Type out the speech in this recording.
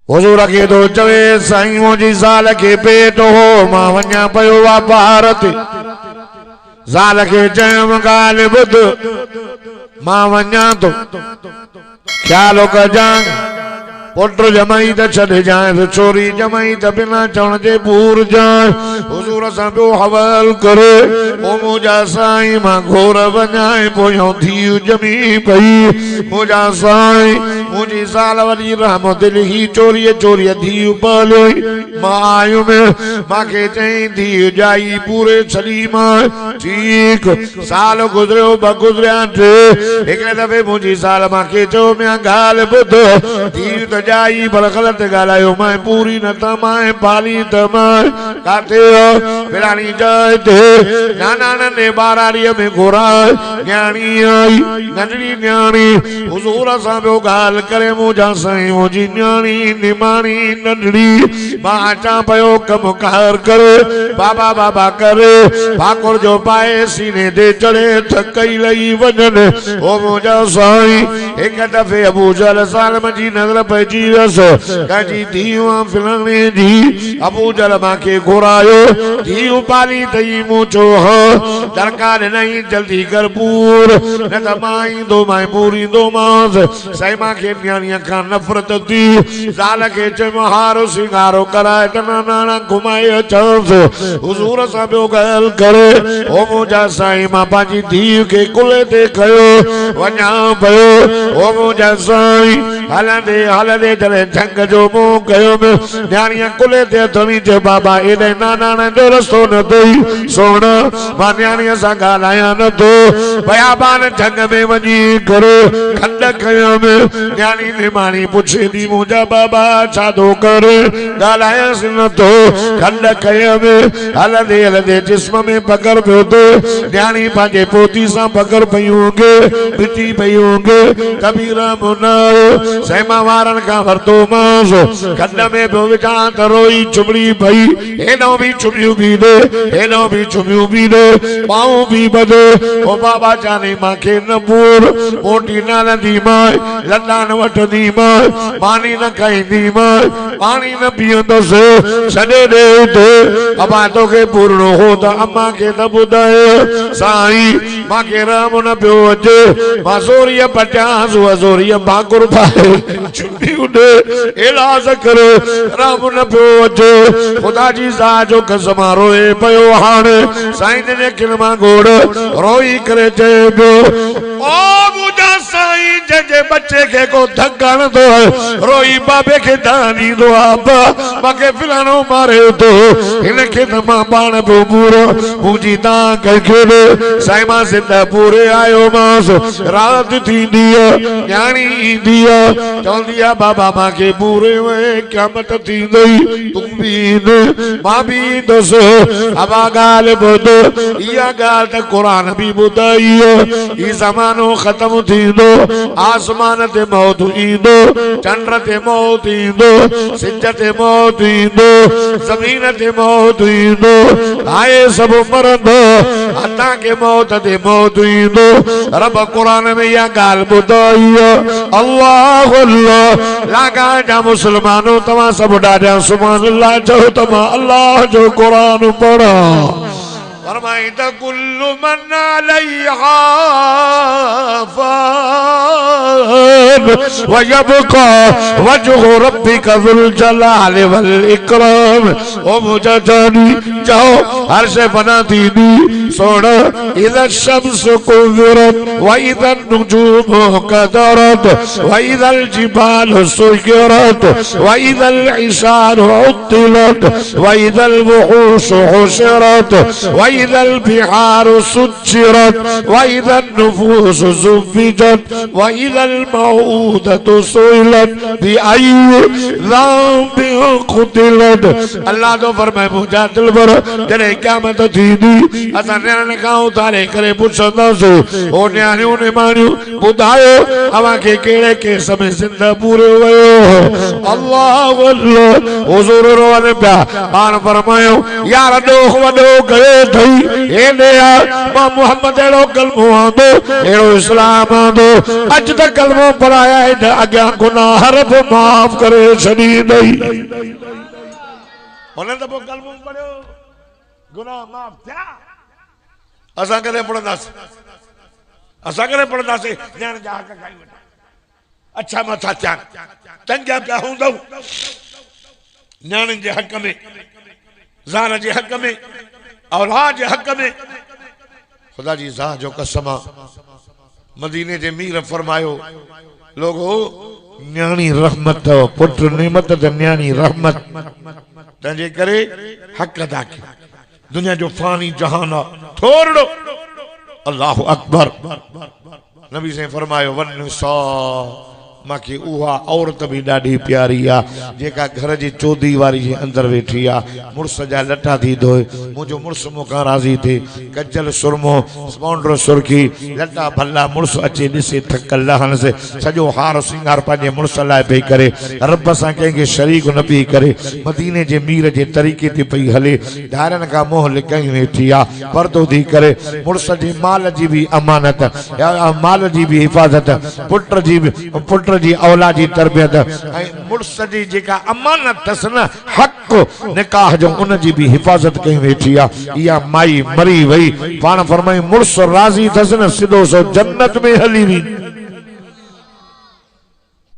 हुजूर के तो चवे साईं मुझी ज़ाल के पेट हो मां वञा पयो वा भारत ज़ाल के चयम ॻाल्हि ॿुध मां वञा तो ख्याल कजां पुट जमाई त छॾ जाए छोरी जमाई त बिना चवण जे पूर जाए हुजूर सां पियो हवाल करे ओ मुंहिंजा साईं मां घोर वञाए पोयों धीउ ॼमी पई मुंहिंजा साईं मुंहिंजी ज़ाल वॾी रहमत लिखी चोरीअ धीउ पालियो मां आयुमि मूंखे चई धीउ ॼाई पूरे छॾी मां ठीक साल गुज़रियो ॿ गुज़रिया टे हिकिड़े दफ़े मुंहिंजी ज़ाल मूंखे चयो मिया ॻाल्हि ॿुध धीउ त ॼाई पर ग़लत ॻाल्हायो मां पूरी न त मां पाली त मां काथे फिरानी जाइ ते नाना नंढे ॿाराड़ीअ में घुराए न्याणी आई नंढड़ी न्याणी हुजूर सां पियो ॻाल्हि करे मुंहिंजा साईं मुंहिंजी न्याणी निमाणी नंढड़ी मां अचां पियो कमु कार करे बाबा बाबा करे भाकुर जो पाए सीने ते चढ़े थकई लही वञनि ओ मुंहिंजा साईं हिकु दफ़े अबू जहल सालम जी नज़र पइजी जी धीउ फिलाणे जी अबू जहल मूंखे घुरायो धीउ पाली तई मूं चयो हाँ दरकार नहीं जल्दी कर पूर न त मां ईंदो मां पूरींदो मांस साईं मूंखे न्याणीअ खां नफ़रत थी ज़ाल खे चयो हारो सिंगारो कराए टना नाना घुमाए अचांसि हुजूर सां पियो ॻाल्हि करे ओ मुंहिंजा साईं मां पंहिंजी धीउ खे कुल्हे ते खयो वञा पियो ओ मुंहिंजा साईं हलंदे हलंदे जॾहिं झंग जो मुंहुं कयो न्याणीअ कुल्हे ते हथणी चयो बाबा एॾे नानाणे जो रस्तो न अथई सोना मां न्याणीअ सां ॻाल्हायां नथो बयाबान झंग में वञी करे खंड कयमि न्याणी निमाणी पुछे थी मुंहिंजा बाबा छा थो करे ॻाल्हायसि नथो खंड कयमि हलंदे हलंदे जिस्म में पकड़ पियो थो न्याणी पंहिंजे पोती सां पकड़ पई हूंगे पिटी पई हूंगे कबीरा मुनायो सैमा वारन का वरतो मांस खंड में पियो विझां त रोई चुमड़ी पई हेॾो बि चुमियूं बि दे हेॾो बि चुमियूं बि दे पाऊं बि बधे ओ बाबा जाने मूंखे न पूर मोटी न हलंदी मां लॾा न वठंदी मां पाणी न खाईंदी मां पाणी न पीअंदसि छॾे ॾे ते अबा तोखे पूरणो हो त अम्मा खे त ॿुधाए साईं मूंखे रहम न पियो अचे मां ज़ोरीअ पटियां ज़ोरीअ भाकुर पाए इलाज करे राम न पियो अचे खुदा जी ज़ात जो कसम रोए पियो हाणे साईं ने किलमा गोड़ रोई करे चए पियो ओ मुंहिंजा साईं जंहिंजे बच्चे खे को धक हणंदो रोई बाबे खे दान ॾींदो आहे मूंखे फिलाणो मारे थो हिनखे त मां पाण पियो पूरो मुंहिंजी तव्हां कंहिंखे साईं मां ज़िंदा पूरे आयो मांसि राति थींदी आहे न्याणी ईंदी आहे चवंदी आहे बाबा मूंखे पूरे क़यामत थींदई तूं बि ईंदे मां बि ईंदुसि अबा ॻाल्हि ॿुध इहा ॻाल्हि त क़ुरान बि ॿुधाई आहे ज़मानो ख़त्म थींदो आसमान ते मौत ईंदो चंड ते मौत ईंदो सिज ते मौत ईंदो ज़मीन ते मौत ईंदो आए सभु मरंदो अता के मौत ते मौत ईंदो रब क़ुरान में इहा ॻाल्हि ॿुधाई आहे अल्लाह अल्लाह लागा जा मुसलमानों तव्हां सभु ॾाढा सुभान अल्लाह चओ त मां अल्लाह जो क़ुरान पढ़ा फरमाई त कुल्लु मन अलैहा फान व यबका वजहु रब्बिका ज़ुल जलाल वल इकराम ओ मुझा जानी जाओ हर से बना दीदी सोना इधर शम्स कुव्विरत व इधर नुजूम कदरत व इधर जिबाल सुयरत व इधर इशार उत्तिलत व इधर वहूश हुशरत व इधर बिहार सुज्जिरत व इधर नुफूस ज़ुव्विजत व इधर मऊदत सुइलत बिअय्यि ज़ंबिन क़ुतिलत अल्लाह तो फरमाए मुंहिंजा दिलबर जॾहिं क़यामत थींदी असां न्याणियुनि खां उधारे करे पुछंदासीं ओ न्याणियूं निमाणियूं ॿुधायो अव्हांखे कहिड़े केस में ज़िंदा पूरो वियो अल्लाह अल्लाह हुज़ूर रोअनि पिया पाण फरमायो यार ॾोह वॾो कयो सही ए दया मां मोहम्मद एड़ो कलमो आंदो एड़ो इस्लाम आंदो अज तक कलमो पढ़ाया है अग्या गुनाह हरफ माफ करे छड़ी दई उन्हें तो कलमो पढ़ो गुनाह माफ थिया असा करे पढ़ंदास असा करे पढ़ंदास न्याण जा हक खाई वठा अच्छा मथा थिया तंजा पिया हूंदो न्याणनि जे हक में ज़ाल जे हक में औलाद जे हक में खुदा जी ज़ा जो कसम मदीने जे मीर फरमायो लोगो न्याणी रहमत पुट नेमत त न्याणी रहमत तंजे करे हक अदा कयो दुनिया जो फानी जहान थोड़ो अल्लाह अकबर नबी से फरमायो वन सा माके उहा औरत भी ॾाढी प्यारी आ जेका घर जी चौधी वारी जे अंदर वेठी आ मुर्स जा लटा थी धोए मुझो मुर्स मूंखां राज़ी थे कजल सुरमो स्पॉन्डर सुर्खी लटा भला मुर्स अचे ॾिसे थक लहन से सॼो हार सिंगार पंहिंजे मुर्स लाइ पई करे रब सां कंहिंखे शरीक न पई करे मदीने जे मीर जे तरीक़े ते पई हले धारनि खां मोह लिकाई वेठी आ पर्दो थी करे मुर्स जे माल जी भी अमानत माल जी भी हिफाज़त पुट जी औलाद जी तरबियत मुर्स जी जेका अमानत अथस न हक निकाह जो उन जी भी हिफाज़त कई वेठी आ या माई मरी वई पान फरमाई मुर्स राज़ी अथस न सिधो सो जन्नत में हली वी